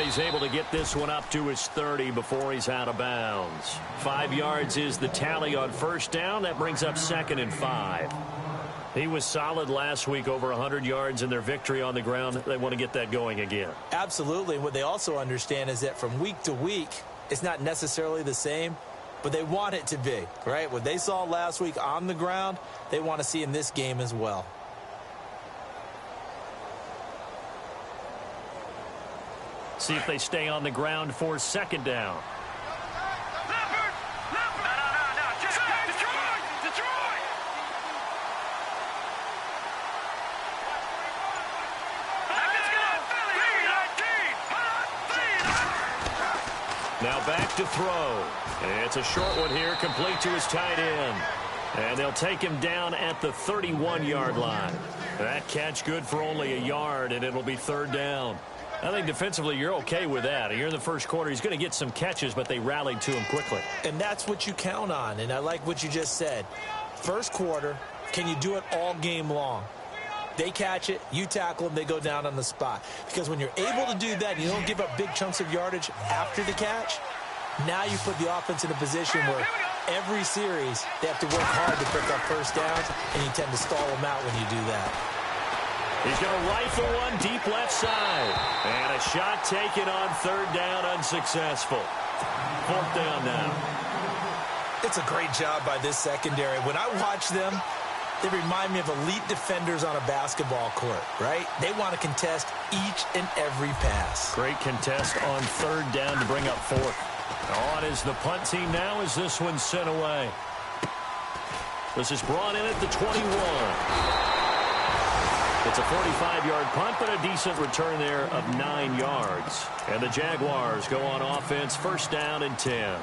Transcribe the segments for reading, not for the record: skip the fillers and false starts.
he's able to get this one up to his 30 before he's out of bounds. 5 yards is the tally on first down. That brings up 2nd and 5. He was solid last week, over 100 yards in their victory on the ground. They want to get that going again. Absolutely. And what they also understand is that from week to week, it's not necessarily the same, but they want it to be, right? What they saw last week on the ground, they want to see in this game as well. See if they stay on the ground for 2nd down. Now back to throw. It's a short one here, complete to his tight end. And they'll take him down at the 31-yard line. That catch good for only a yard, and it'll be 3rd down. I think defensively you're okay with that. You're in the first quarter. He's going to get some catches, but they rallied to him quickly. And that's what you count on, and I like what you just said. First quarter, can you do it all game long? They catch it, you tackle them, they go down on the spot. Because when you're able to do that, you don't give up big chunks of yardage after the catch, now you put the offense in a position where every series they have to work hard to pick up first downs, and you tend to stall them out when you do that. He's going to rifle one deep left side. And a shot taken on 3rd down, unsuccessful. 4th down now. It's a great job by this secondary. When I watch them, they remind me of elite defenders on a basketball court, right? They want to contest each and every pass. Great contest on 3rd down to bring up 4th. On is the punt team now as this one's sent away. This is brought in at the 21. It's a 45-yard punt, but a decent return there of 9 yards. And the Jaguars go on offense, 1st down and 10.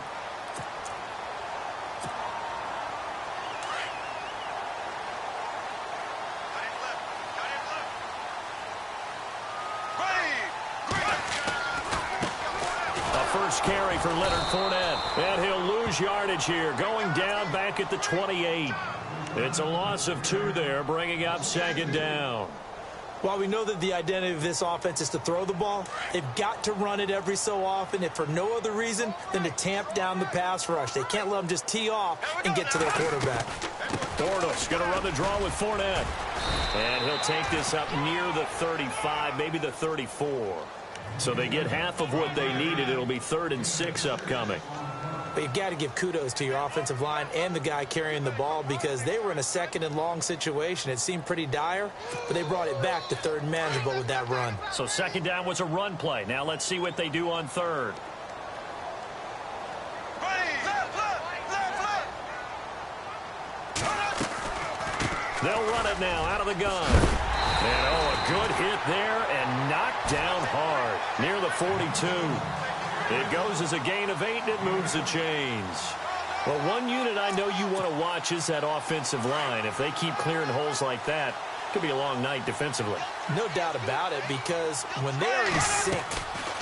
Carry for Leonard Fournette, and he'll lose yardage here, going down back at the 28. It's a loss of 2 there, bringing up 2nd down. While we know that the identity of this offense is to throw the ball, they've got to run it every so often, if for no other reason than to tamp down the pass rush. They can't let them just tee off and get to their quarterback. Bortles going to run the draw with Fournette, and he'll take this up near the 35, maybe the 34. So they get half of what they needed. It'll be 3rd and 6 upcoming. But you've got to give kudos to your offensive line and the guy carrying the ball, because they were in a 2nd and long situation. It seemed pretty dire, but they brought it back to 3rd and manageable with that run. So 2nd down was a run play. Now let's see what they do on 3rd. They'll run it now out of the gun. And, a good hit there and knocked down hard near the 42. It goes as a gain of 8, and it moves the chains. Well, one unit I know you want to watch is that offensive line. If they keep clearing holes like that, it could be a long night defensively. No doubt about it, because when they are in sync,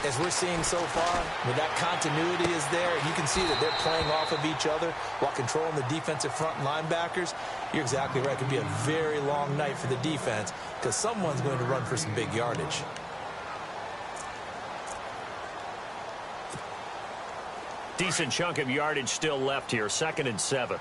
as we're seeing so far, when that continuity is there, you can see that they're playing off of each other while controlling the defensive front linebackers. You're exactly right. It could be a very long night for the defense, because someone's going to run for some big yardage. Decent chunk of yardage still left here. 2nd and 7.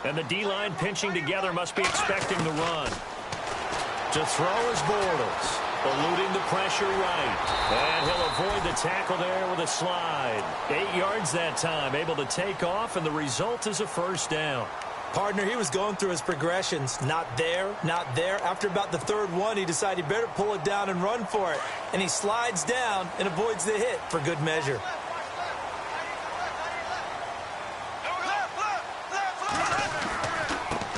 And the D-line pinching together, must be expecting the run. To throw is Bortles, eluding the pressure right. And he'll avoid the tackle there with a slide. 8 yards that time, able to take off, and the result is a 1st down. Partner, he was going through his progressions. Not there, not there. After about the 3rd one, he decided he better pull it down and run for it. And he slides down and avoids the hit for good measure.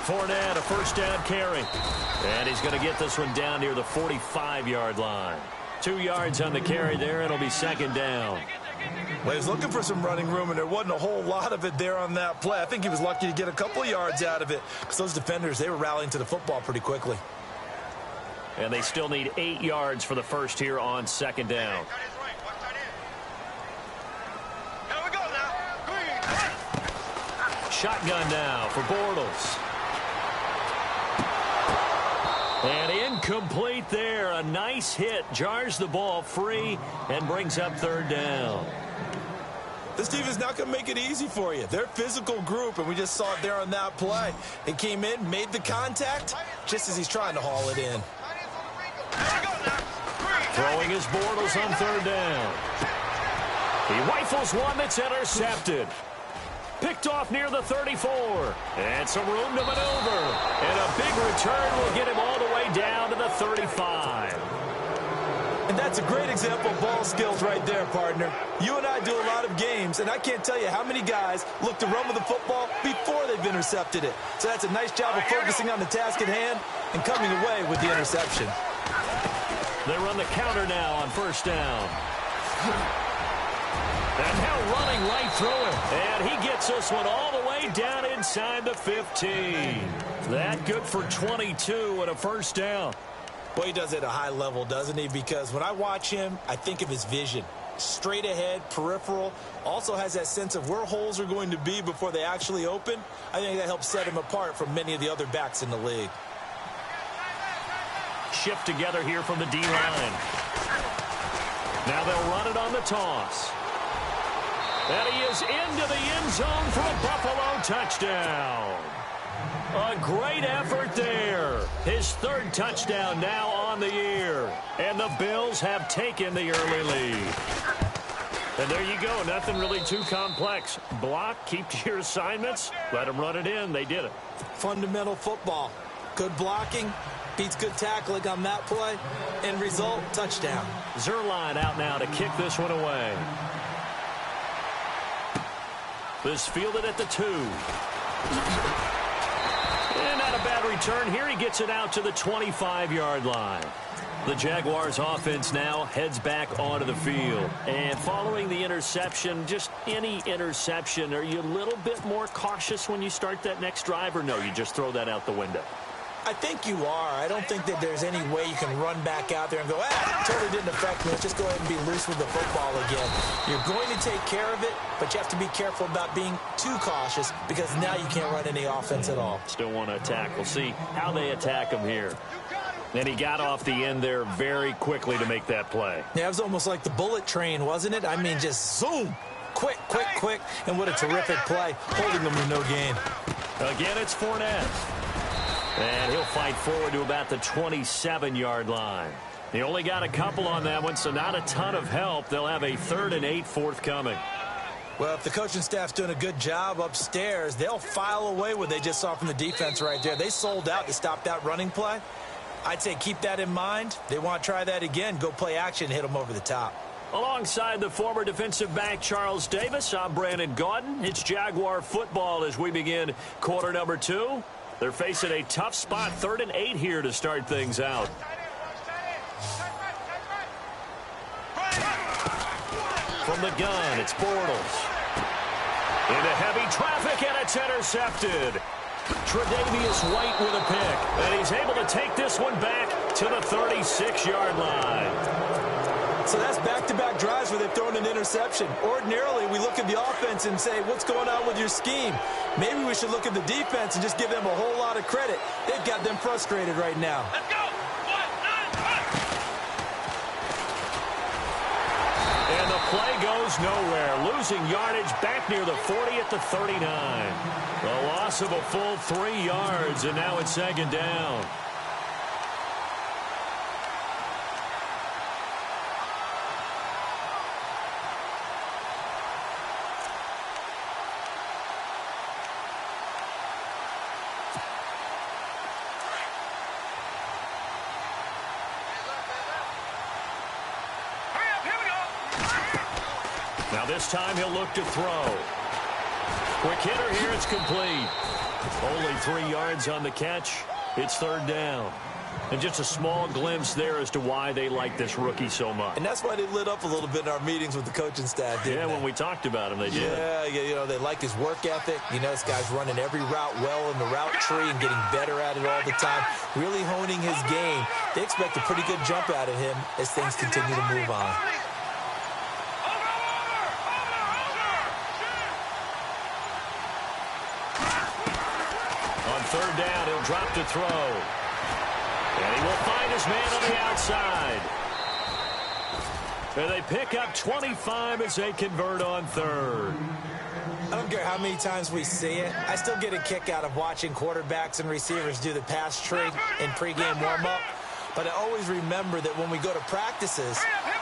Fournette, a 1st down carry. And he's going to get this one down near the 45-yard line. 2 yards on the carry there. It'll be 2nd down. Well, he was looking for some running room, and there wasn't a whole lot of it there on that play. I think he was lucky to get a couple of yards out of it, because those defenders, they were rallying to the football pretty quickly. And they still need 8 yards for the first here on 2nd down. Shotgun now for Bortles. And Incomplete there. A nice hit. Jars the ball free and brings up third down. This team is not going to make it easy for you. They're a physical group, and we just saw it there on that play. He came in, made the contact, just as he's trying to haul it in. Throwing his Bortles on third down. He rifles one that's intercepted. Picked off near the 34. And some room to maneuver. And a big return will get him all the way down to the 35. And that's a great example of ball skills right there, partner. You and I do a lot of games, and I can't tell you how many guys look to run with the football before they've intercepted it. So that's a nice job of focusing on the task at hand and coming away with the interception. They run the counter now on first down. And now running right through it. And he gets this one all the way down inside the 15. That good for 22 and a first down. Well, he does it at a high level, doesn't he? Because when I watch him, I think of his vision. Straight ahead, peripheral. Also has that sense of where holes are going to be before they actually open. I think that helps set him apart from many of the other backs in the league. Shift together here from the D-line. Now they'll run it on the toss. And he is into the end zone for a Buffalo touchdown. A great effort there. His third touchdown now on the year. And the Bills have taken the early lead. And there you go. Nothing really too complex. Block, keep to your assignments, let them run it in. They did it. Fundamental football. Good blocking. Beats good tackling on that play. End result, touchdown. Zerline out now to kick this one away. This fielded at the 2. And not a bad return here. He gets it out to the 25-yard line. The Jaguars offense now heads back onto the field. And following the interception, just any interception, are you a little bit more cautious when you start that next drive, or no, you just throw that out the window? I think you are. I don't think that there's any way you can run back out there and go, totally didn't affect me. Let's just go ahead and be loose with the football again. You're going to take care of it, but you have to be careful about being too cautious because now you can't run any offense at all. Still want to attack. We'll see how they attack him here. And he got off the end there very quickly to make that play. Yeah, it was almost like the bullet train, wasn't it? I mean, just zoom. Quick, quick, quick. And what a terrific play, holding them to no gain. Again, it's Fournette. And he'll fight forward to about the 27-yard line. He only got a couple on that one, so not a ton of help. They'll have a 3rd and 8 forthcoming. Well, if the coaching staff's doing a good job upstairs, they'll file away what they just saw from the defense right there. They sold out to stop that running play. I'd say keep that in mind. They want to try that again. Go play action, hit them over the top. Alongside the former defensive back Charles Davis, I'm Brandon Gaudin. It's Jaguar football as we begin quarter number 2. They're facing a tough spot, 3rd and 8 here to start things out. From the gun, it's Bortles. Into heavy traffic, and it's intercepted. Tre'Davious White with a pick, and he's able to take this one back to the 36-yard line. So that's back-to-back drives where they've thrown an interception. Ordinarily, we look at the offense and say, what's going on with your scheme? Maybe we should look at the defense and just give them a whole lot of credit. They've got them frustrated right now. Let's go! 1, 9, 1. And the play goes nowhere. Losing yardage back near the 40 at the 39. A loss of a full 3 yards, and now it's 2nd down. Now this time he'll look to throw. Quick hitter here, it's complete. Only 3 yards on the catch. It's 3rd down. And just a small glimpse there as to why they like this rookie so much. And that's why they lit up a little bit in our meetings with the coaching staff, didn't they? When we talked about him, they did. Yeah, you know, they like his work ethic. You know, this guy's running every route well in the route tree and getting better at it all the time, really honing his game. They expect a pretty good jump out of him as things continue to move on. On 3rd down, he'll drop to throw. And he will find his man on the outside. And they pick up 25 as they convert on third. I don't care how many times we see it. I still get a kick out of watching quarterbacks and receivers do the pass tree in pregame warm-up. But I always remember that when we go to practices,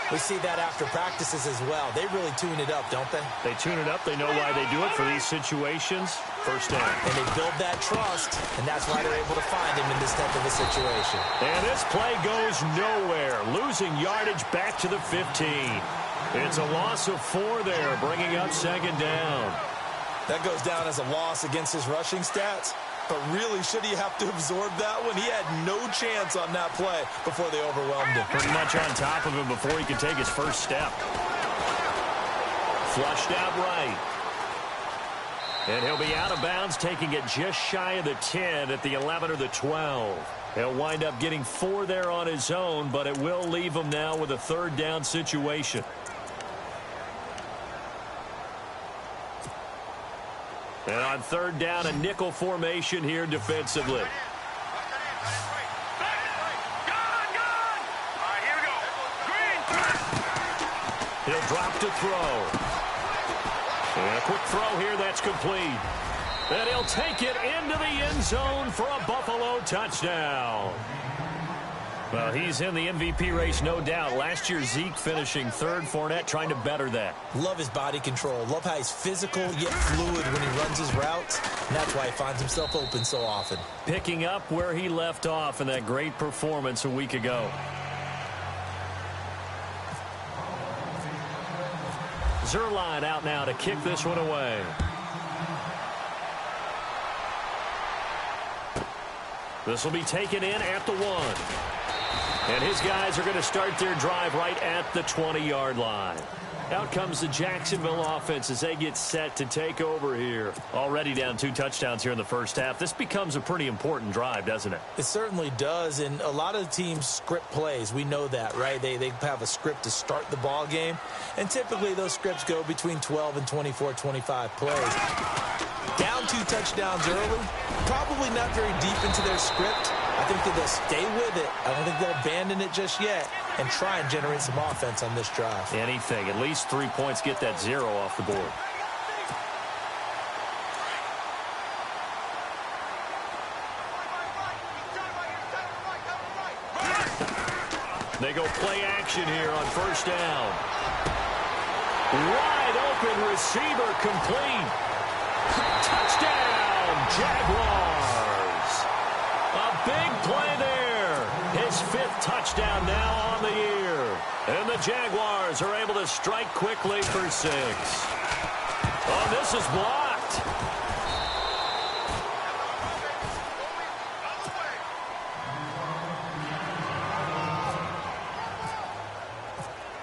we see that after practices as well. They really tune it up, don't they? They tune it up. They know why they do it for these situations. First down. And they build that trust, and that's why they're able to find him in this type of a situation. And this play goes nowhere. Losing yardage back to the 15. It's a loss of 4 there, bringing up second down. That goes down as a loss against his rushing stats. But really, should he have to absorb that one? He had no chance on that play before they overwhelmed him. Pretty much on top of him before he could take his first step. Flushed out right. And he'll be out of bounds, taking it just shy of the 10 at the 11 or the 12. He'll wind up getting 4 there on his own, but it will leave him now with a third down situation. And on third down, a nickel formation here defensively. He'll drop to throw. And a quick throw here that's complete. And he'll take it into the end zone for a Buffalo touchdown. Well, he's in the MVP race, no doubt. Last year, Zeke finishing third. Fournette trying to better that. Love his body control. Love how he's physical yet fluid when he runs his routes. And that's why he finds himself open so often. Picking up where he left off in that great performance a week ago. Zerline out now to kick this one away. This will be taken in at the 1. And his guys are going to start their drive right at the 20-yard line. Out comes the Jacksonville offense as they get set to take over here. Already down 2 touchdowns here in the first half. This becomes a pretty important drive, doesn't it? It certainly does, and a lot of teams script plays. We know that, right? They have a script to start the ball game, and typically those scripts go between 12 and 24, 25 plays. Down 2 touchdowns early, probably not very deep into their script. I think that they'll stay with it. I don't think they'll abandon it just yet and try and generate some offense on this drive. Anything. At least 3 points, get that 0 off the board. They go play action here on first down. Wide open receiver complete. Touchdown, Jaguars. A big play there. His 5th touchdown now on the year. And the Jaguars are able to strike quickly for 6. Oh, this is blocked.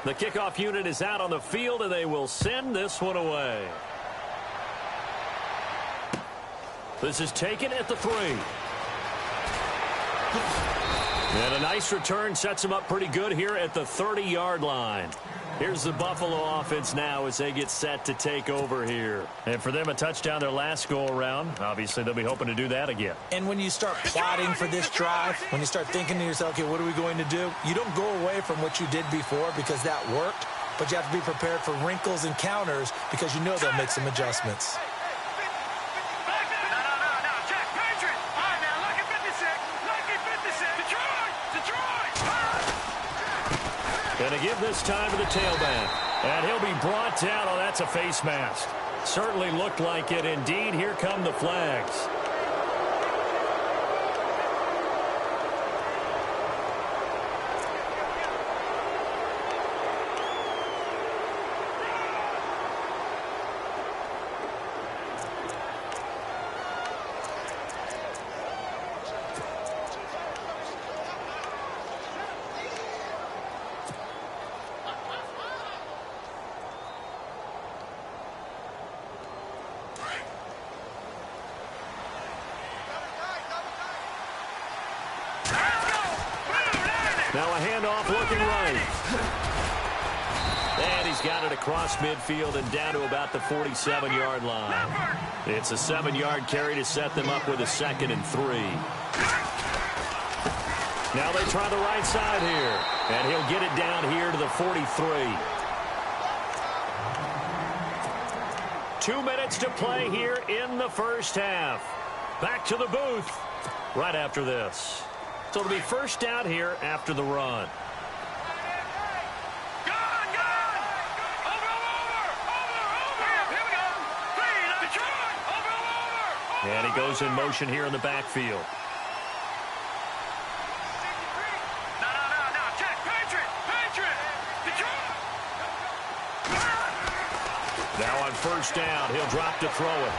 The kickoff unit is out on the field, and they will send this one away. This is taken at the 3. And a nice return sets them up pretty good here at the 30-yard line. Here's the Buffalo offense now as they get set to take over here. And for them, a touchdown their last go-around. Obviously, they'll be hoping to do that again. And when you start plotting for this drive, when you start thinking to yourself, okay, what are we going to do? You don't go away from what you did before because that worked, but you have to be prepared for wrinkles and counters because you know they'll make some adjustments. Going to give this time to the tailback. And he'll be brought down. Oh, that's a face mask. Certainly looked like it. Indeed, here come the flags. Now a handoff looking right. And he's got it across midfield and down to about the 47-yard line. It's a 7-yard carry to set them up with a 2nd and 3. Now they try the right side here. And he'll get it down here to the 43. 2 minutes to play here in the first half. Back to the booth right after this. So it'll be first down here after the run. And he goes in motion here in the backfield. Now on first down, he'll drop to throw it.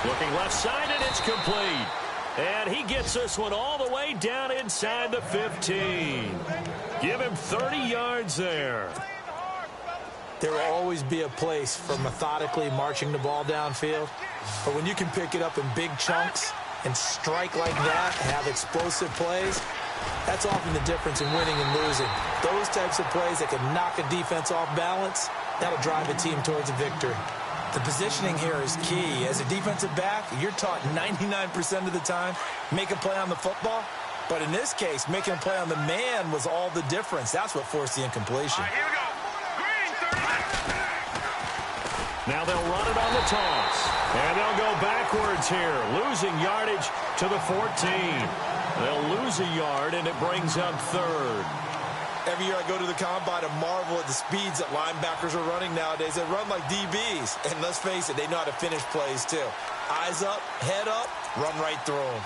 Looking left side, and it's complete. And he gets this one all the way down inside the 15. Give him 30 yards there. There will always be a place for methodically marching the ball downfield. But when you can pick it up in big chunks and strike like that, have explosive plays, that's often the difference in winning and losing. Those types of plays that can knock a defense off balance, that'll drive a team towards a victory. The positioning here is key. As a defensive back, you're taught 99% of the time, make a play on the football. But in this case, making a play on the man was all the difference. That's what forced the incompletion. All right, here we go. Green, 30. Now they'll run it on the toss. And they'll go backwards here, losing yardage to the 14. They'll lose a yard, and it brings up third. Every year I go to the combine and marvel at the speeds that linebackers are running nowadays. They run like DBs. And let's face it, they know how to finish plays too. Eyes up, head up, run right through them.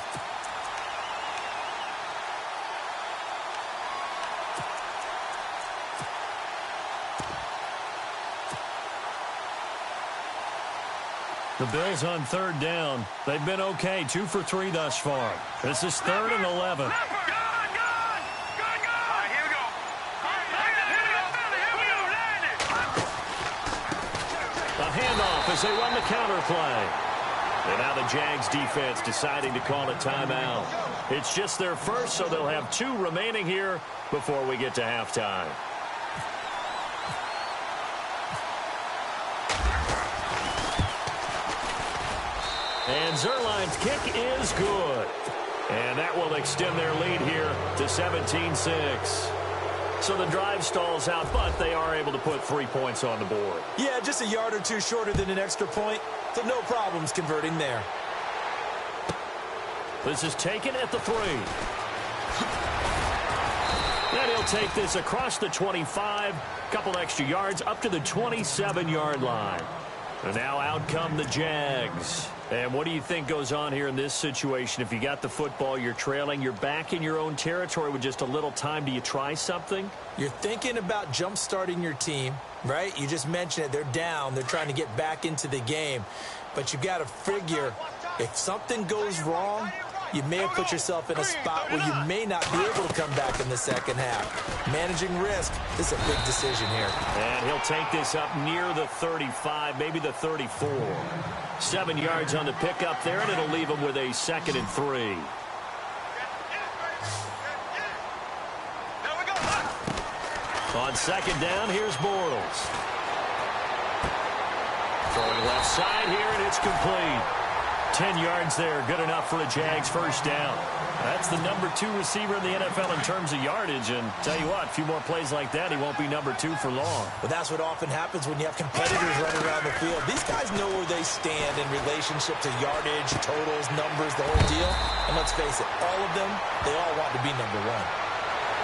The Bills on third down. They've been okay, 2 for 3 thus far. This is 3rd and 11. Handoff as they run the counter play. And now the Jags defense deciding to call a timeout. It's just their first, so they'll have 2 remaining here before we get to halftime. And Zerline's kick is good. And that will extend their lead here to 17-6. So the drive stalls out, but they are able to put 3 points on the board. Yeah, just a yard or two shorter than an extra point, so no problems converting there. This is taken at the 3. Then he'll take this across the 25, couple extra yards up to the 27-yard line. And now out come the Jags. And what do you think goes on here in this situation? If you got the football, you're trailing, you're back in your own territory with just a little time. Do you try something? You're thinking about jump-starting your team, right? You just mentioned it. They're down. They're trying to get back into the game. But you got to figure, if something goes wrong, you may have put yourself in a spot where you may not be able to come back in the second half. Managing risk, this is a big decision here. And he'll take this up near the 35, maybe the 34. 7 yards on the pickup there, and it'll leave him with a 2nd and 3. On 2nd down, here's Bortles. Throwing left side here, and it's complete. 10 yards there, good enough for a Jags first down. That's the number 2 receiver in the NFL in terms of yardage, and tell you what, a few more plays like that, he won't be number 2 for long. But that's what often happens when you have competitors running around the field. These guys know where they stand in relationship to yardage, totals, numbers, the whole deal. And let's face it, all of them, they all want to be number 1.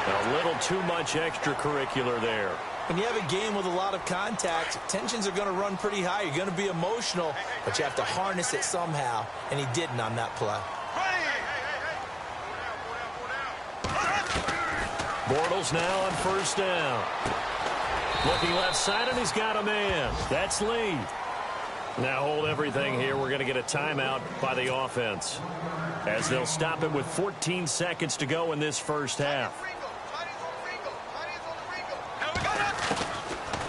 A little too much extracurricular there. When you have a game with a lot of contact, tensions are going to run pretty high. You're going to be emotional, but you have to harness it somehow, and he didn't on that play. Bortles now on first down. Looking left side, and he's got a man. That's Lee. Now hold everything here. We're going to get a timeout by the offense, as they'll stop it with 14 seconds to go in this first half.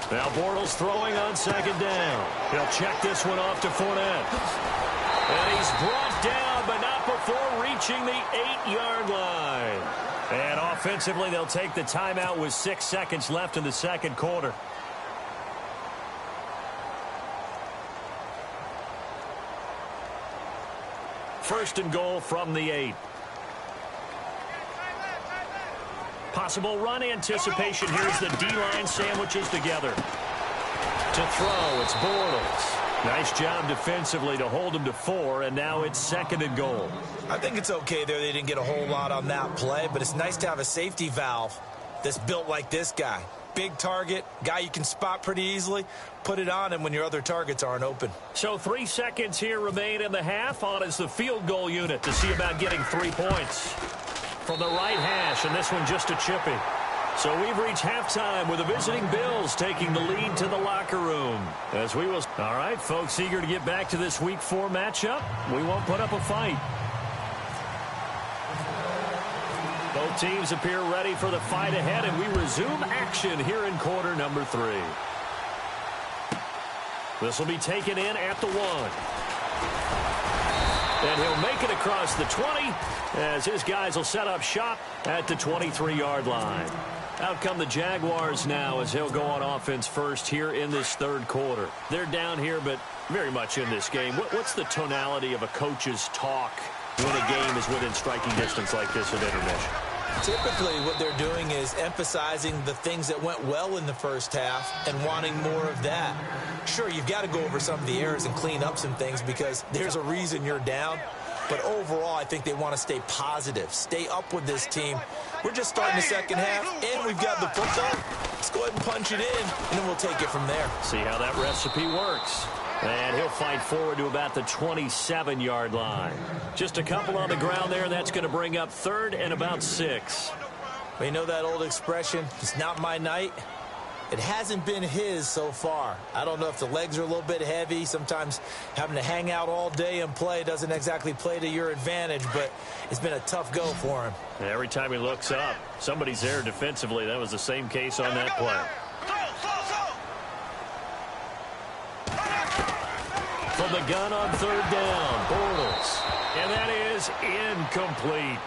Now Bortles throwing on 2nd down. He'll check this one off to Fournette. And he's brought down, but not before reaching the 8-yard line. And offensively, they'll take the timeout with 6 seconds left in the second quarter. First and goal from the 8. Possible run anticipation. Here's the D-line sandwiches together. To throw, it's Bortles. Nice job defensively to hold him to 4, and now it's 2nd and goal. I think it's okay there. They didn't get a whole lot on that play, but it's nice to have a safety valve that's built like this guy. Big target, guy you can spot pretty easily. Put it on him when your other targets aren't open. So 3 seconds here remain in the half. On is the field goal unit to see about getting 3 points. From the right hash, and this one just a chippy. So we've reached halftime with the visiting Bills taking the lead to the locker room. As we will. All right, folks, eager to get back to this Week 4 matchup. We won't put up a fight. Both teams appear ready for the fight ahead, and we resume action here in quarter number 3. This will be taken in at the 1. And he'll make it across the 20 as his guys will set up shop at the 23-yard line. Out come the Jaguars now as he'll go on offense first here in this 3rd quarter. They're down here, but very much in this game. What's the tonality of a coach's talk when a game is within striking distance like this at intermission? Typically, what they're doing is emphasizing the things that went well in the first half and wanting more of that. Sure, you've got to go over some of the errors and clean up some things because there's a reason you're down. But overall, I think they want to stay positive, stay up with this team. We're just starting the second half, and we've got the football. Let's go ahead and punch it in, and then we'll take it from there. See how that recipe works. And he'll fight forward to about the 27-yard line. Just a couple on the ground there, and that's going to bring up 3rd and about 6. Well, you know that old expression, it's not my night? It hasn't been his so far. I don't know if the legs are a little bit heavy. Sometimes having to hang out all day and play doesn't exactly play to your advantage, but it's been a tough go for him. And every time he looks up, somebody's there defensively. That was the same case on that play. From the gun on 3rd down, Bortles. And that is incomplete.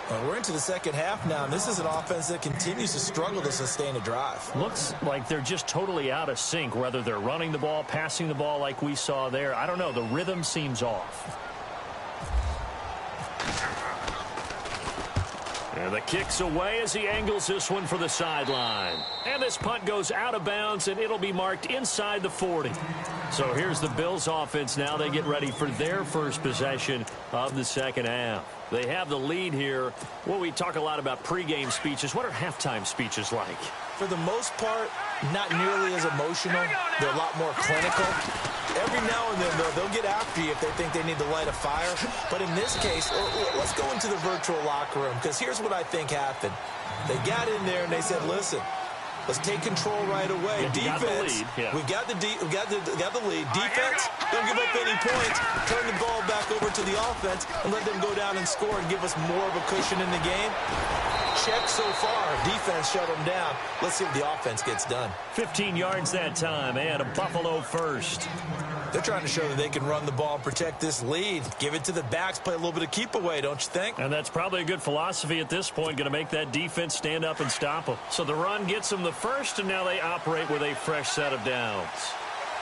Well, we're into the second half now, and this is an offense that continues to struggle to sustain a drive. Looks like they're just totally out of sync, whether they're running the ball, passing the ball like we saw there. I don't know. The rhythm seems off. And the kick's away as he angles this one for the sideline. And this punt goes out of bounds, and it'll be marked inside the 40. So here's the Bills offense now. They get ready for their first possession of the second half. They have the lead here. Well, we talk a lot about pregame speeches. What are halftime speeches like? For the most part, not nearly as emotional. They're a lot more clinical. Every now and then, though, they'll get after you if they think they need to light a fire. But in this case, let's go into the virtual locker room, because here's what I think happened. They got in there and they said, listen, let's take control right away. Defense, we've got the lead. Defense, don't give up any points. Turn the ball back over to the offense and let them go down and score and give us more of a cushion in the game. Check so far. Defense shut them down. Let's see what the offense gets done. 15 yards that time, and a Buffalo first. They're trying to show that they can run the ball and protect this lead. Give it to the backs, play a little bit of keep away, don't you think? And that's probably a good philosophy at this point, going to make that defense stand up and stop them. So the run gets them the first, and now they operate with a fresh set of downs.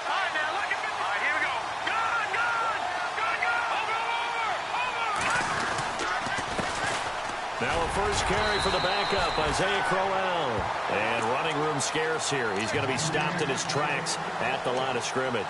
All right, now look at me. All right, here we go. Now a first carry for the backup, Isaiah Crowell. And running room scarce here. He's going to be stopped in his tracks at the line of scrimmage.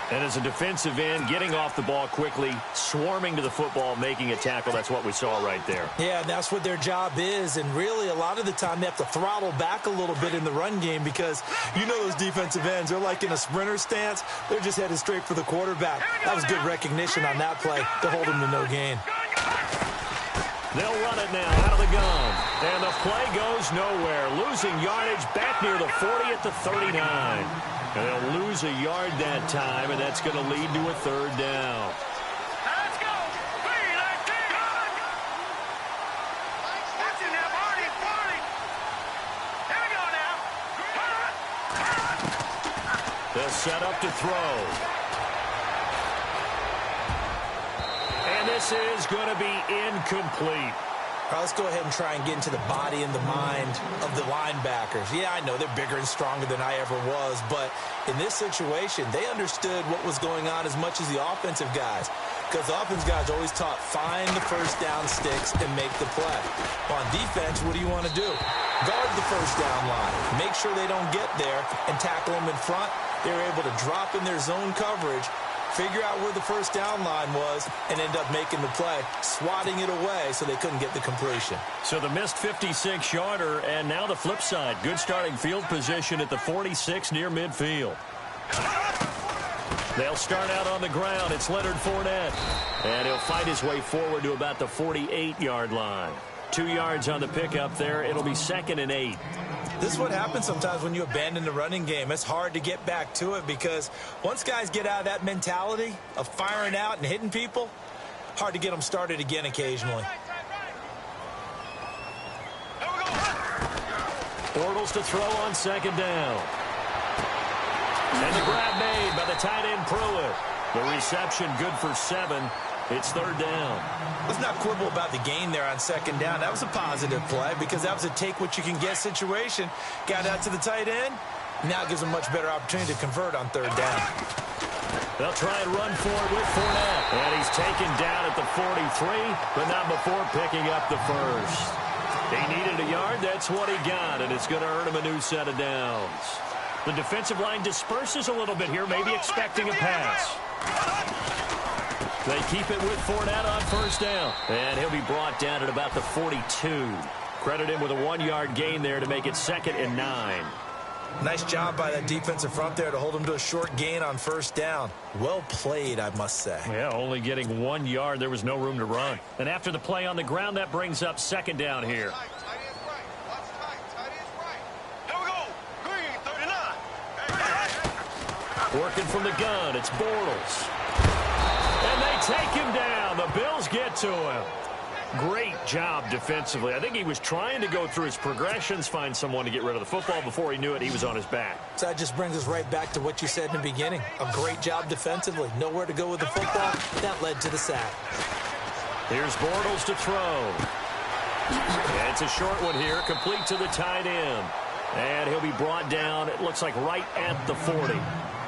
And as a defensive end, getting off the ball quickly, swarming to the football, making a tackle. That's what we saw right there. Yeah, and that's what their job is. And really, a lot of the time, they have to throttle back a little bit in the run game because you know those defensive ends, they're like in a sprinter stance. They're just headed straight for the quarterback. That was good recognition on that play to hold him to no gain. They'll run it now out of the gun. And the play goes nowhere. Losing yardage back near the 40 at the 39. And they'll lose a yard that time, and that's going to lead to a 3rd down. Let's go. Watch it now, Barney. Here we go now. They'll set up to throw. And this is going to be incomplete. All right, let's go ahead and try and get into the body and the mind of the linebackers. Yeah, I know they're bigger and stronger than I ever was, but in this situation, they understood what was going on as much as the offensive guys, because the offensive guys always taught find the first down sticks and make the play. On defense, what do you want to do? Guard the first down line. Make sure they don't get there and tackle them in front. They were able to drop in their zone coverage, figure out where the first down line was, and end up making the play, swatting it away so they couldn't get the completion. So the missed 56-yarder, and now the flip side. Good starting field position at the 46 near midfield. They'll start out on the ground. It's Leonard Fournette. And he'll fight his way forward to about the 48-yard line. 2 yards on the pickup there. It'll be 2nd and 8. This is what happens sometimes when you abandon the running game. It's hard to get back to it because once guys get out of that mentality of firing out and hitting people, hard to get them started again occasionally. Bortles to throw on 2nd down. And the grab made by the tight end Pruitt. The reception good for 7. It's 3rd down. Let's not quibble about the gain there on 2nd down. That was a positive play because that was a take-what-you-can-get situation. Got out to the tight end. Now it gives them much better opportunity to convert on 3rd down. They'll try and run for it with Fournette. And he's taken down at the 43, but not before picking up the first. He needed a yard. That's what he got, and it's going to earn him a new set of downs. The defensive line disperses a little bit here, maybe expecting a pass. They keep it with Fournette on 1st down. And he'll be brought down at about the 42. Credit him with a 1-yard gain there to make it 2nd and 9. Nice job by that defensive front there to hold him to a short gain on 1st down. Well played, I must say. Yeah, only getting 1 yard. There was no room to run. And after the play on the ground, that brings up 2nd down here. Working from the gun, it's Bortles. And they take him down. The Bills get to him. Great job defensively. I think he was trying to go through his progressions, find someone to get rid of the football. Before he knew it, he was on his back. So that just brings us right back to what you said in the beginning. A great job defensively. Nowhere to go with the football. That led to the sack. Here's Bortles to throw. And it's a short one here, complete to the tight end. And he'll be brought down, it looks like right at the 40.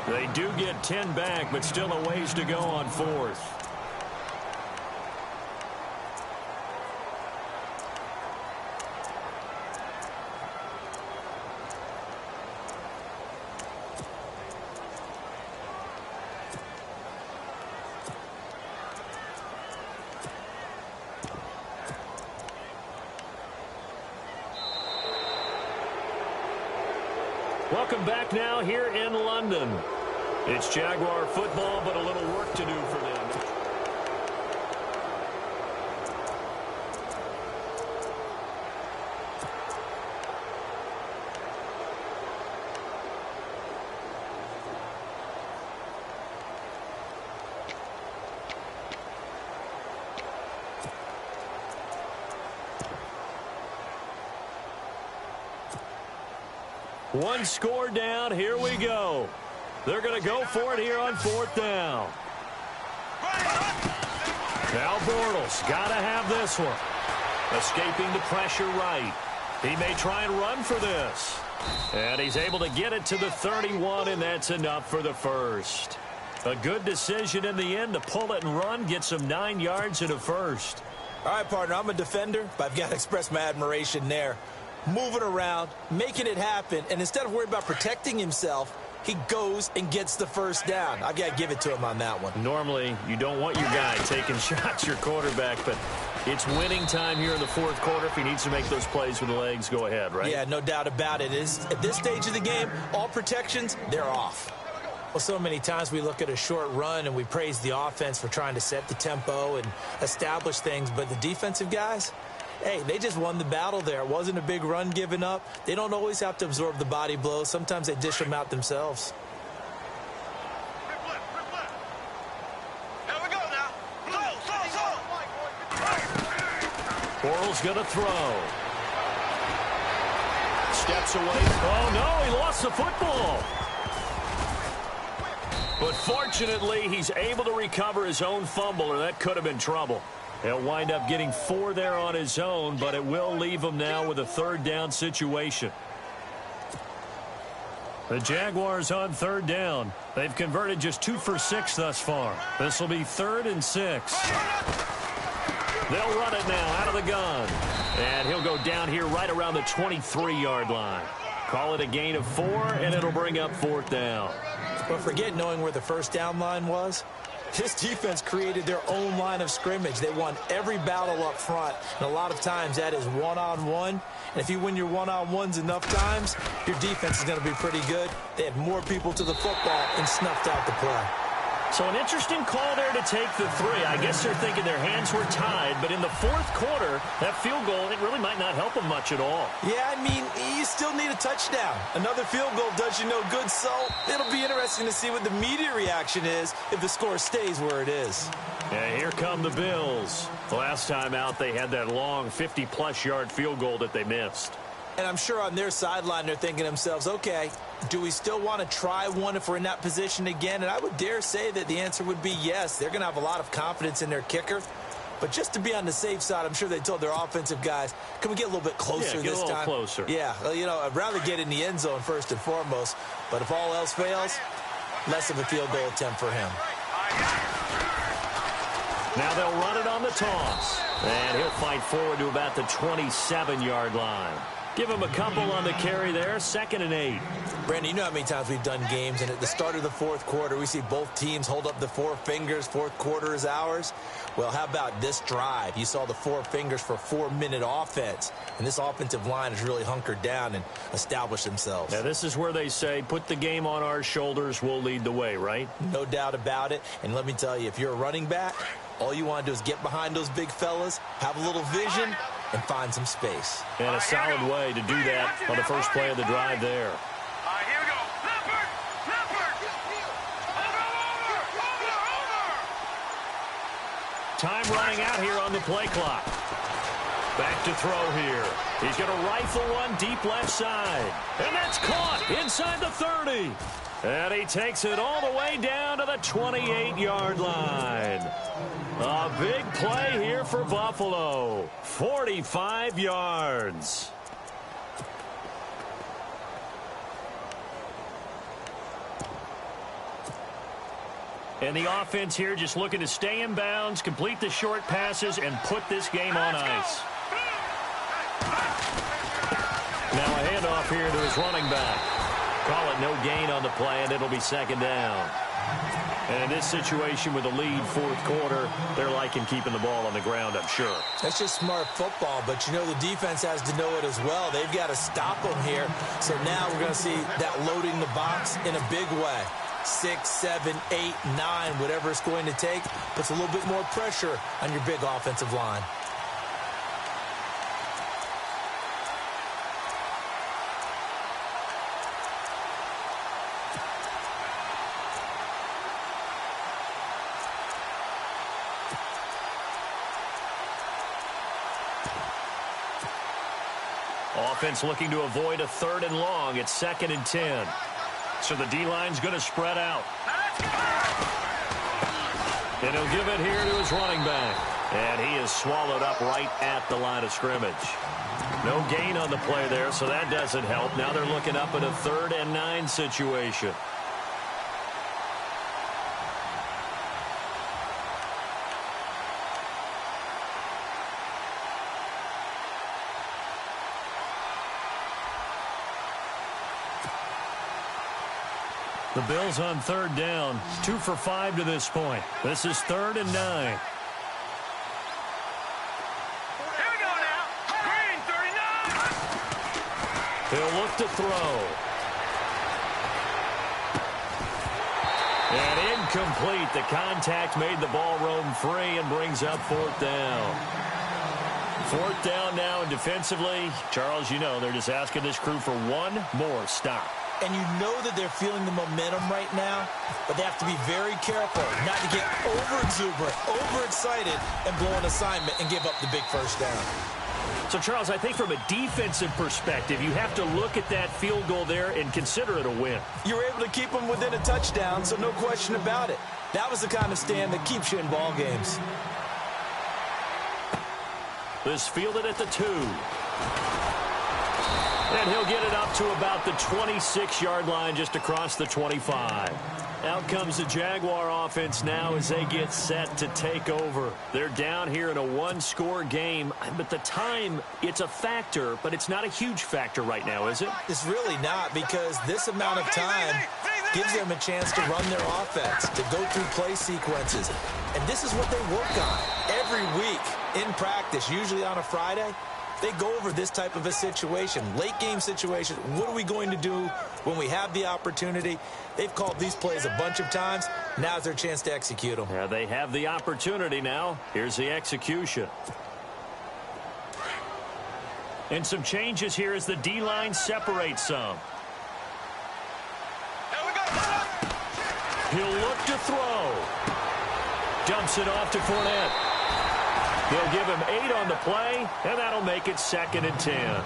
They do get 10 back, but still a ways to go on 4th. Welcome back now here in London. It's Jaguar football, but a little work to do for them. One score down. Here we go. They're going to go for it here on 4th down. Now Bortles got to have this one. Escaping the pressure right. He may try and run for this. And he's able to get it to the 31, and that's enough for the first. A good decision in the end to pull it and run, get some 9 yards and a first. All right, partner, I'm a defender, but I've got to express my admiration there. Moving around, making it happen, and instead of worrying about protecting himself, he goes and gets the first down. I've got to give it to him on that one. Normally, you don't want your guy taking shots, your quarterback, but it's winning time here in the 4th quarter. If he needs to make those plays with the legs, go ahead, right? Yeah, no doubt about it. At this stage of the game, all protections, they're off. Well, so many times we look at a short run and we praise the offense for trying to set the tempo and establish things, but the defensive guys, hey, they just won the battle there. It wasn't a big run given up. They don't always have to absorb the body blows. Sometimes they dish them out themselves. Bortles going to throw. Steps away. Oh, no, he lost the football. But fortunately, he's able to recover his own fumble, or that could have been trouble. He'll wind up getting 4 there on his own, but it will leave him now with a third down situation. The Jaguars on third down. They've converted just 2 for 6 thus far. This will be 3rd and 6. They'll run it now out of the gun. And he'll go down here right around the 23-yard line. Call it a gain of 4, and it'll bring up 4th down. But forget knowing where the first down line was. This defense created their own line of scrimmage. They won every battle up front, and a lot of times that is one-on-one. And if you win your one-on-ones enough times, your defense is going to be pretty good. They had more people to the football and snuffed out the play. So an interesting call there to take the 3. I guess they're thinking their hands were tied, but in the 4th quarter, that field goal, it really might not help them much at all. Yeah, I mean, you still need a touchdown. Another field goal does you no good, so it'll be interesting to see what the media reaction is if the score stays where it is. And here come the Bills. The last time out, they had that long 50-plus yard field goal that they missed. And I'm sure on their sideline they're thinking to themselves, okay, do we still want to try one if we're in that position again? And I would dare say that the answer would be yes. They're going to have a lot of confidence in their kicker. But just to be on the safe side, I'm sure they told their offensive guys, can we get a little bit closer this time? Yeah, get a little closer. Yeah, well, you know, I'd rather get in the end zone first and foremost. But if all else fails, less of a field goal attempt for him. Now they'll run it on the toss. And he'll fight forward to about the 27-yard line. Give him a couple on the carry there, 2nd and 8. Brandon, you know how many times we've done games, and at the start of the 4th quarter, we see both teams hold up the 4 fingers, 4th quarter is ours. Well, how about this drive? You saw the 4 fingers for 4-minute offense, and this offensive line has really hunkered down and established themselves. Now, this is where they say, put the game on our shoulders, we'll lead the way, right? No doubt about it, and let me tell you, if you're a running back, all you want to do is get behind those big fellas, have a little vision, and find some space. And a solid way to do that on the first play of the drive there. Here we go. Leopard! Over! Time running out here on the play clock. Back to throw here. He's going to rifle one deep left side. And that's caught inside the 30. And he takes it all the way down to the 28-yard line. A big play here for Buffalo. 45 yards. And the offense here just looking to stay in bounds, complete the short passes, and put this game on ice. Now a handoff here to his running back. Call it no gain on the play, and it'll be 2nd down. And in this situation with a lead 4th quarter, they're liking keeping the ball on the ground, I'm sure. That's just smart football, but you know the defense has to know it as well. They've got to stop them here. So now we're going to see that loading the box in a big way. 6, 7, 8, 9, whatever it's going to take, puts a little bit more pressure on your big offensive line. Offense looking to avoid a 3rd and long. It's 2nd and 10. So the D-line's going to spread out. And he'll give it here to his running back. And he is swallowed up right at the line of scrimmage. No gain on the play there, so that doesn't help. Now they're looking up at a 3rd and 9 situation. The Bills on 3rd down, 2 for 5 to this point. This is 3rd and 9. Here we go now. Green, 39. He'll look to throw. And incomplete. The contact made the ball roam free and brings up 4th down. 4th down now, and defensively, Charles, you know, they're just asking this crew for one more stop. And you know that they're feeling the momentum right now, but they have to be very careful not to get over-exuberant, overexcited, and blow an assignment and give up the big first down. So, Charles, I think from a defensive perspective, you have to look at that field goal there and consider it a win. You were able to keep them within a touchdown, so no question about it. That was the kind of stand that keeps you in ball games. This fielded at the 2. And he'll get it up to about the 26-yard line, just across the 25. Out comes the Jaguar offense now as they get set to take over. They're down here in a one-score game. But the time, it's a factor, but it's not a huge factor right now, is it? It's really not, because this amount of time gives them a chance to run their offense, to go through play sequences. And this is what they work on every week in practice, usually on a Friday. They go over this type of a situation, late-game situation. What are we going to do when we have the opportunity? They've called these plays a bunch of times. Now's their chance to execute them. Yeah, they have the opportunity now. Here's the execution. And some changes here as the D-line separates some. He'll look to throw. Dumps it off to Fournette. They'll give him 8 on the play, and that'll make it 2nd and 10.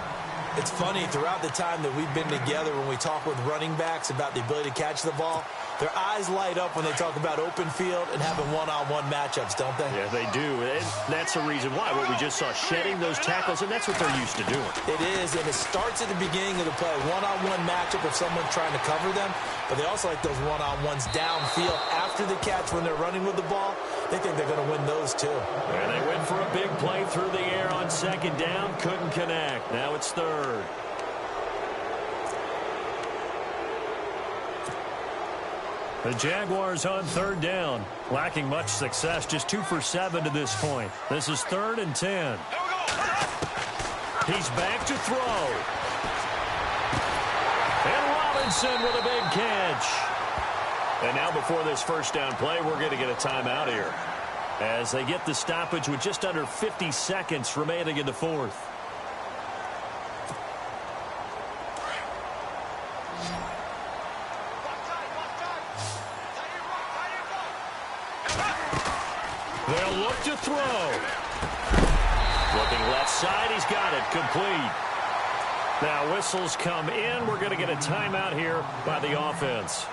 It's funny, throughout the time that we've been together, when we talk with running backs about the ability to catch the ball, their eyes light up when they talk about open field and having one-on-one matchups, don't they? Yeah, they do. And that's the reason why. What we just saw, shedding those tackles, and that's what they're used to doing. It is, and it starts at the beginning of the play, one-on-one matchup if someone's trying to cover them, but they also like those one-on-ones downfield after the catch when they're running with the ball. They think they're going to win those, too. And they went for a big play through the air on 2nd down. Couldn't connect. Now it's 3rd. The Jaguars on 3rd down. Lacking much success. Just 2 for 7 to this point. This is 3rd and 10. He's back to throw. And Robinson with a big catch. And now before this first down play, we're going to get a timeout here, as they get the stoppage with just under 50 seconds remaining in the 4th. They'll look to throw. Looking left side, he's got it, complete. Now whistles come in. We're going to get a timeout here by the offense,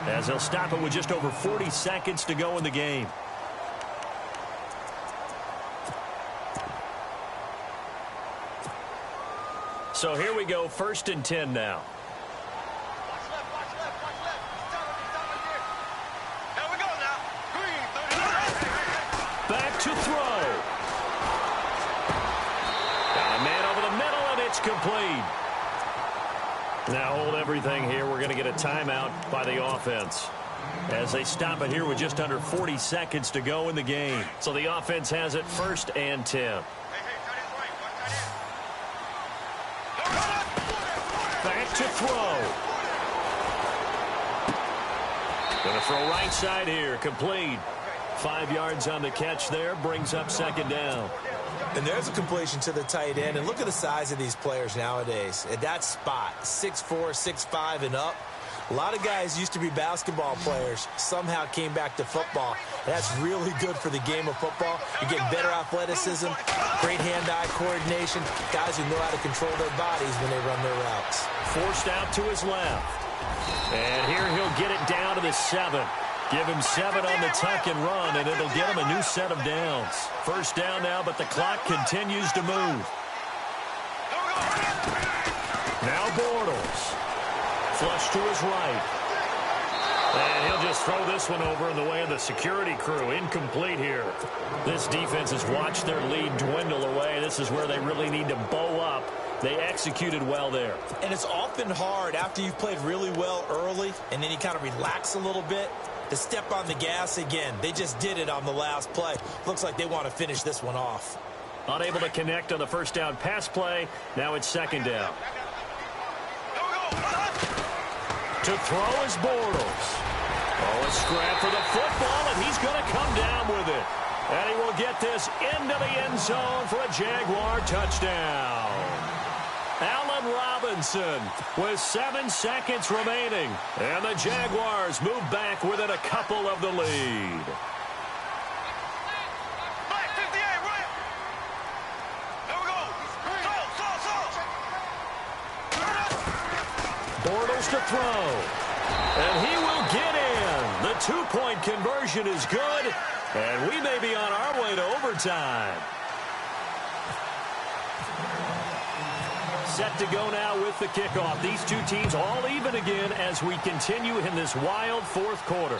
as they'll stop it with just over 40 seconds to go in the game. So here we go, 1st and 10 now. Back to throw. Got a man over the middle, and it's complete. Now hold everything here. We're going to get a timeout by the offense, as they stop it here with just under 40 seconds to go in the game. So the offense has it 1st and 10. Back to throw. Going to throw right side here. Complete. 5 yards on the catch there. Brings up 2nd down. And there's a completion to the tight end. And look at the size of these players nowadays. At that spot, 6'4", 6'5", and up. A lot of guys used to be basketball players, somehow came back to football. And that's really good for the game of football. You get better athleticism, great hand-eye coordination, guys who know how to control their bodies when they run their routes. Forced out to his left. And here he'll get it down to the 7. Give him 7 on the tuck and run, and it'll get him a new set of downs. 1st down now, but the clock continues to move. Now Bortles. Flush to his right. And he'll just throw this one over in the way of the security crew. Incomplete here. This defense has watched their lead dwindle away. This is where they really need to bow up. They executed well there. And it's often hard after you've played really well early and then you kind of relax a little bit to step on the gas again. They just did it on the last play. Looks like they want to finish this one off. Unable to connect on the 1st down pass play. Now it's 2nd down. To throw is Bortles. Oh, a scrap for the football, and he's going to come down with it. And he will get this into the end zone for a Jaguar touchdown. Allen Robinson with 7 seconds remaining. And the Jaguars move back within a couple of the lead. Bortles to throw. And he will get in. The 2-point conversion is good. And we may be on our way to overtime. Set to go now with the kickoff. These two teams all even again as we continue in this wild fourth quarter.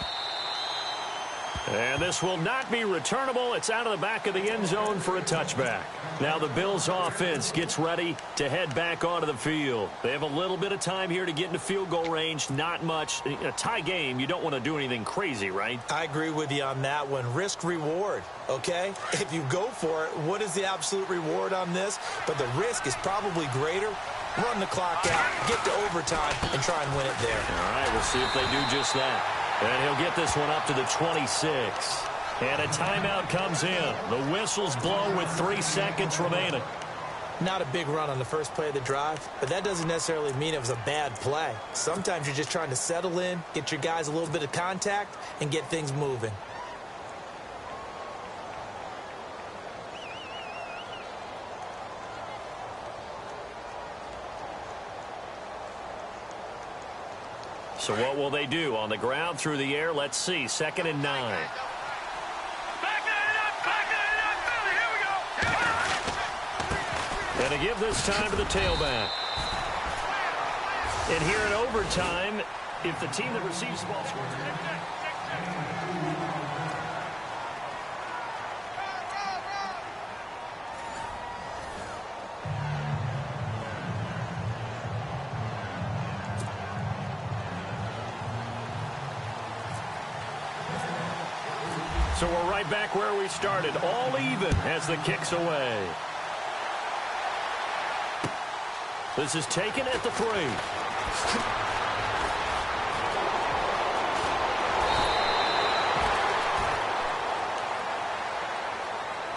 And this will not be returnable. It's out of the back of the end zone for a touchback. Now the Bills offense gets ready to head back onto the field. They have a little bit of time here to get into field goal range. Not much. In a tie game, you don't want to do anything crazy, right? I agree with you on that one. Risk reward, okay? If you go for it, what is the absolute reward on this? But the risk is probably greater. Run the clock out, get to overtime, and try and win it there. All right, we'll see if they do just that. And he'll get this one up to the 26. And a timeout comes in. The whistles blow with 3 seconds remaining. Not a big run on the first play of the drive, but that doesn't necessarily mean it was a bad play. Sometimes you're just trying to settle in, get your guys a little bit of contact, and get things moving. So what will they do? On the ground, through the air, let's see. 2nd and 9. Back it up, Billy, here we go. And to give this time to the tailback. And here in overtime, if the team that receives the ball scores... So we're right back where we started, all even as the kick's away. This is taken at the 3.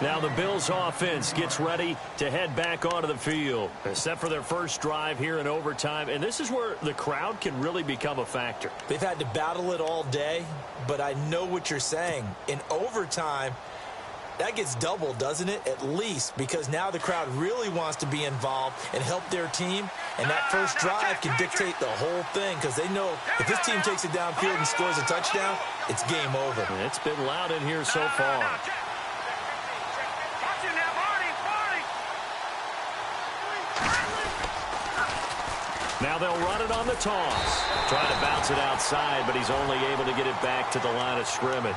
Now the Bills offense gets ready to head back onto the field. Set for their first drive here in overtime. And this is where the crowd can really become a factor. They've had to battle it all day, but I know what you're saying. In overtime, that gets doubled, doesn't it? At least, because now the crowd really wants to be involved and help their team. And that first drive can dictate the whole thing because they know if this team takes it downfield and scores a touchdown, it's game over. It's been loud in here so far. Now they'll run it on the toss. Trying to bounce it outside, but he's only able to get it back to the line of scrimmage.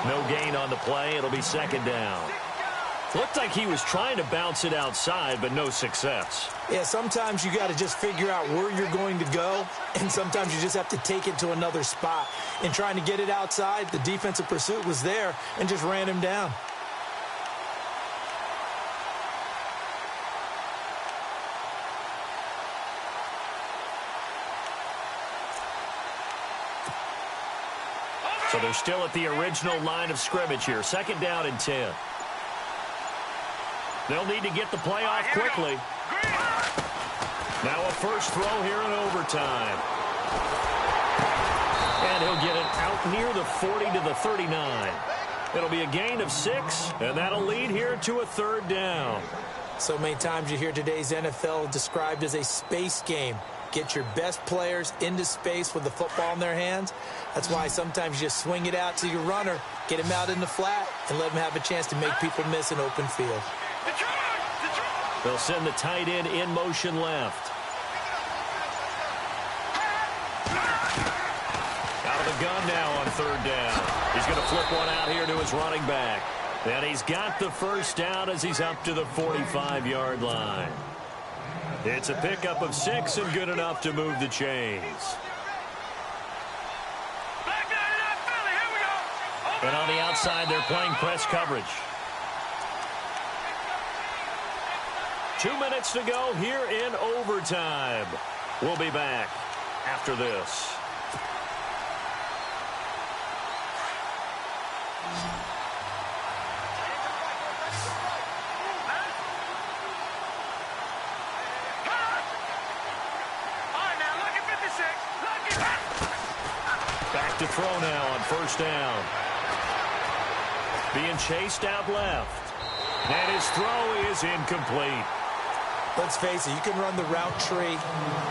No gain on the play. It'll be 2nd down. Looked like he was trying to bounce it outside, but no success. Yeah, sometimes you got to just figure out where you're going to go, and sometimes you just have to take it to another spot. In trying to get it outside, the defensive pursuit was there and just ran him down. So they're still at the original line of scrimmage here. 2nd down and 10. They'll need to get the play off quickly. Now a first throw here in overtime. And he'll get it out near the 40 to the 39. It'll be a gain of 6, and that'll lead here to a 3rd down. So many times you hear today's NFL described as a space game. Get your best players into space with the football in their hands. That's why sometimes you just swing it out to your runner, get him out in the flat, and let him have a chance to make people miss an open field. They'll send the tight end in motion left. Out of the gun now on 3rd down. He's going to flip one out here to his running back. And he's got the first down as he's up to the 45-yard line. It's a pickup of 6 and good enough to move the chains. And on the outside, they're playing press coverage. 2 minutes to go here in overtime. We'll be back after this. Back to throw now on 1st down. Being chased out left. And his throw is incomplete. Let's face it, you can run the route tree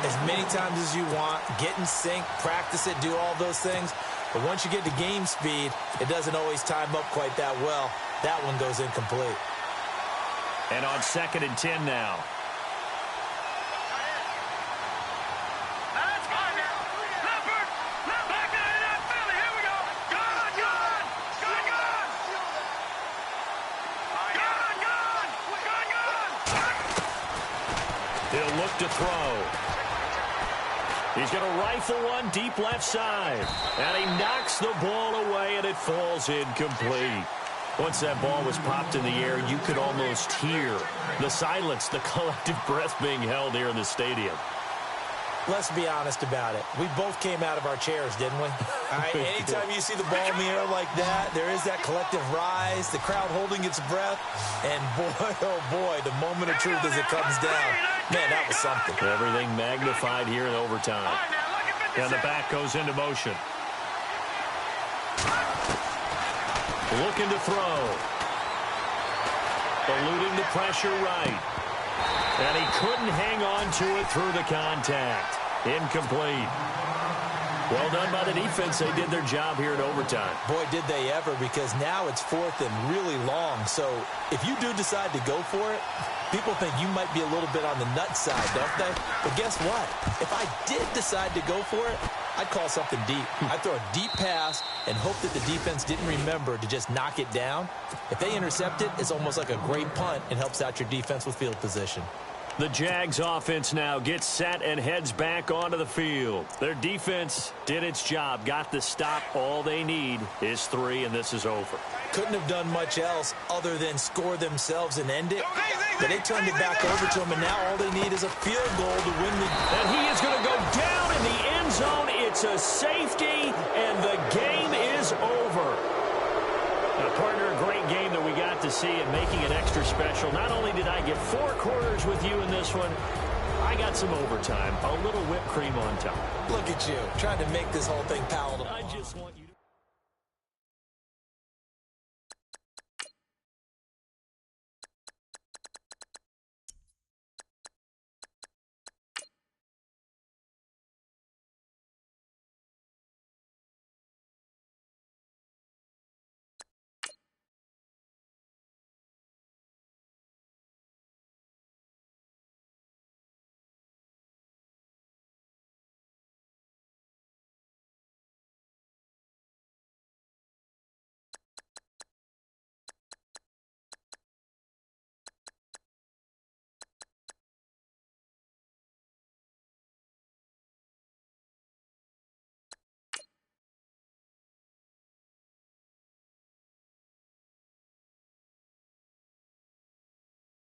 as many times as you want, get in sync, practice it, do all those things. But once you get to game speed, it doesn't always time up quite that well. That one goes incomplete. And on 2nd and 10 now. He'll look to throw. He's going to rifle one deep left side. And he knocks the ball away, and it falls incomplete. Once that ball was popped in the air, you could almost hear the silence, the collective breath being held here in the stadium. Let's be honest about it. We both came out of our chairs, didn't we? All right, anytime you see the ball in the air like that, there is that collective rise, the crowd holding its breath, and boy, oh boy, the moment of truth as it comes down. Man, that was something. Everything magnified here in overtime. And the back goes into motion. Looking to throw. Eluding the pressure right. And he couldn't hang on to it through the contact. Incomplete. Well done by the defense. They did their job here in overtime. Boy, did they ever, because now it's 4th and really long. So if you do decide to go for it, people think you might be a little bit on the nut side, don't they? But guess what? If I did decide to go for it, I'd call something deep. I'd throw a deep pass and hope that the defense didn't remember to just knock it down. If they intercept it, it's almost like a great punt. It helps out your defense with field position. The Jags offense now gets set and heads back onto the field. Their defense did its job, got the stop. All they need is 3, and this is over. Couldn't have done much else other than score themselves and end it. But they turned it back over to them, and now all they need is a field goal to win the... And he is going to go down in the end zone. It's a safety, and the game is over. Now, partner, a great game that we got to see and making it extra special. Not only did I get 4 quarters with you in this one, I got some overtime, a little whipped cream on top. Look at you, trying to make this whole thing palatable. I just want you to...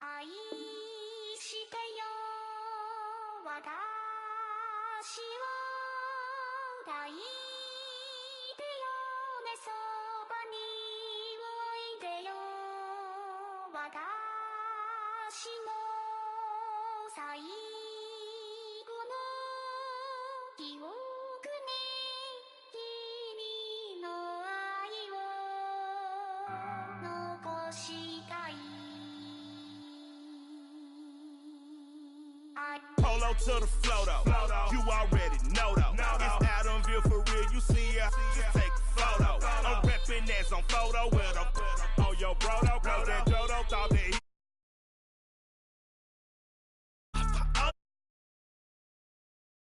愛してよ私を抱いてよねそばにおいでよ私の最後の記憶に君の愛を残したいPolo to the flow though. You already know though. It's Adamville for real. You see ya? Just take a photo. I'm reppin' as on photo with